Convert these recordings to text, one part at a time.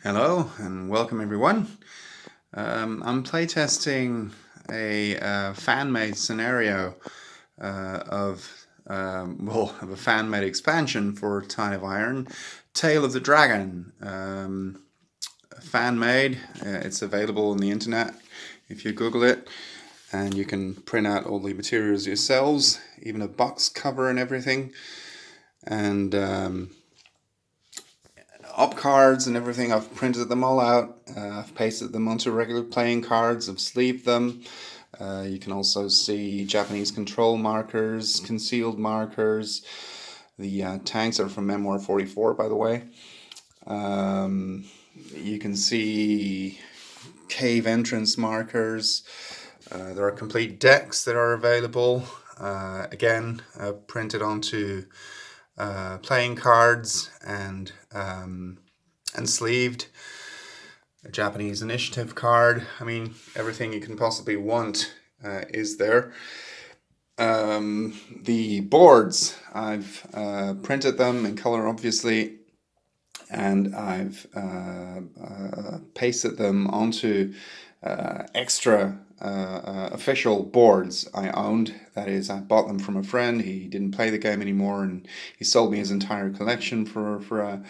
Hello and welcome everyone. I'm playtesting a fan-made scenario of a fan-made expansion for Tide of Iron, Tale of the Dragon. Fan-made. It's available on the internet if you Google it, and you can print out all the materials yourselves, even a box cover and everything. And op cards and everything. I've printed them all out. I've pasted them onto regular playing cards. I've sleeved them. You can also see Japanese control markers, concealed markers. The tanks are from Memoir 44, by the way. You can see cave entrance markers. There are complete decks that are available. Again, printed onto playing cards and sleeved. A Japanese initiative card. I mean, everything you can possibly want is there. The boards, I've printed them in color, obviously, and I've pasted them onto extra official boards I owned. That is, I bought them from a friend. He didn't play the game anymore, and he sold me his entire collection for a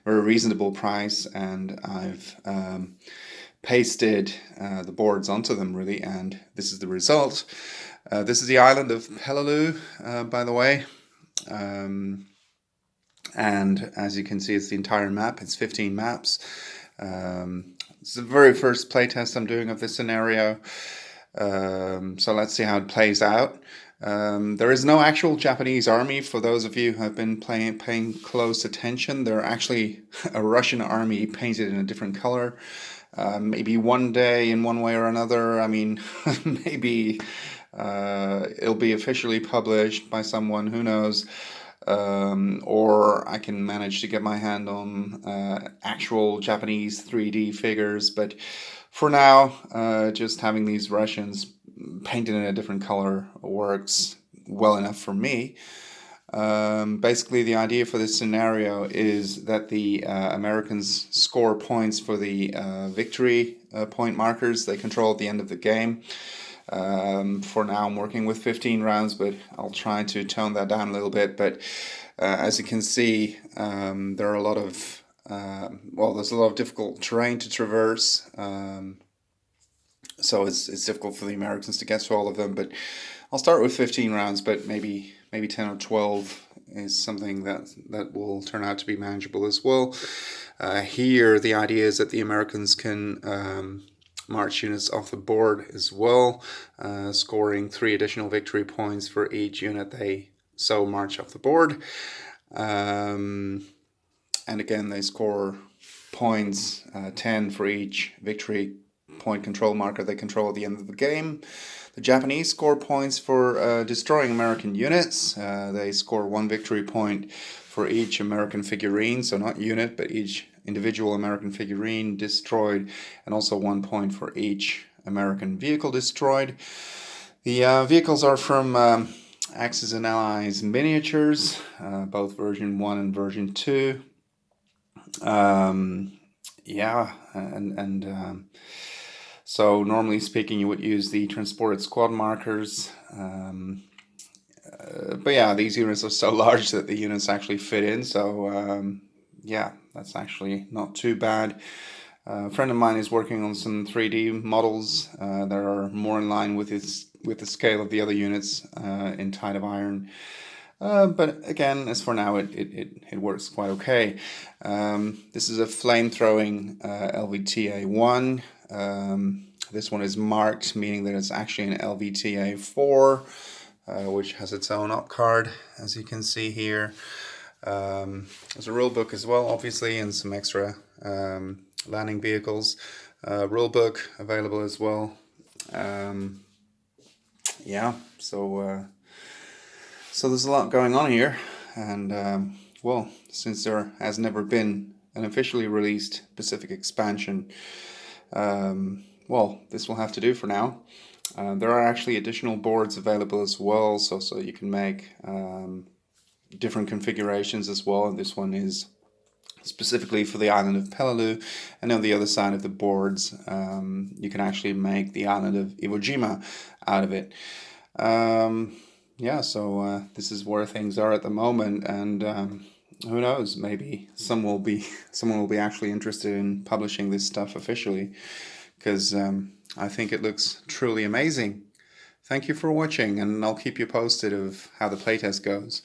very reasonable price. And I've pasted the boards onto them, really, and this is the result. This is the island of Peleliu, by the way. And as you can see, it's the entire map. It's 15 maps. It's the very first playtest I'm doing of this scenario. So let's see how it plays out. There is no actual Japanese army. For those of you who have been paying close attention, they're actually a Russian army painted in a different color. Maybe one day, in one way or another, I mean, maybe it'll be officially published by someone, who knows. Or I can manage to get my hand on actual Japanese 3D figures. But for now, just having these Russians painted in a different color works well enough for me. Basically, the idea for this scenario is that the Americans score points for the victory point markers they control at the end of the game. For now, I'm working with 15 rounds, but I'll try to tone that down a little bit. But as you can see, there are a lot of there's a lot of difficult terrain to traverse. So it's difficult for the Americans to get to all of them. But I'll start with 15 rounds, but maybe 10 or 12 is something that will turn out to be manageable as well. Here, the idea is that the Americans can march units off the board as well, scoring 3 additional victory points for each unit they so march off the board. And again, they score points, 10 for each victory point control marker they control at the end of the game. The Japanese score points for destroying American units. They score 1 victory point for each American figurine, so not unit, but each individual American figurine destroyed, and also 1 point for each American vehicle destroyed. The vehicles are from Axis and Allies Miniatures, both version 1 and version 2. So normally speaking, you would use the transported squad markers. But yeah, these units are so large that the units actually fit in. So yeah, that's actually not too bad. A friend of mine is working on some 3D models that are more in line with the scale of the other units in Tide of Iron. But again, as for now, it works quite okay. This is a flame-throwing LVTA-1. This one is marked, meaning that it's actually an LVTA-4, which has its own op card, as you can see here. There's a rule book as well, obviously, and some extra landing vehicles. Rule book available as well. Yeah, so there's a lot going on here, and well, since there has never been an officially released Pacific expansion, well, this will have to do for now. There are actually additional boards available as well, so you can make different configurations as well. And this one is specifically for the island of Peleliu, and on the other side of the boards you can actually make the island of Iwo Jima out of it. Yeah, so this is where things are at the moment, and who knows, maybe someone will be actually interested in publishing this stuff officially, because I think it looks truly amazing. Thank you for watching, and I'll keep you posted of how the playtest goes.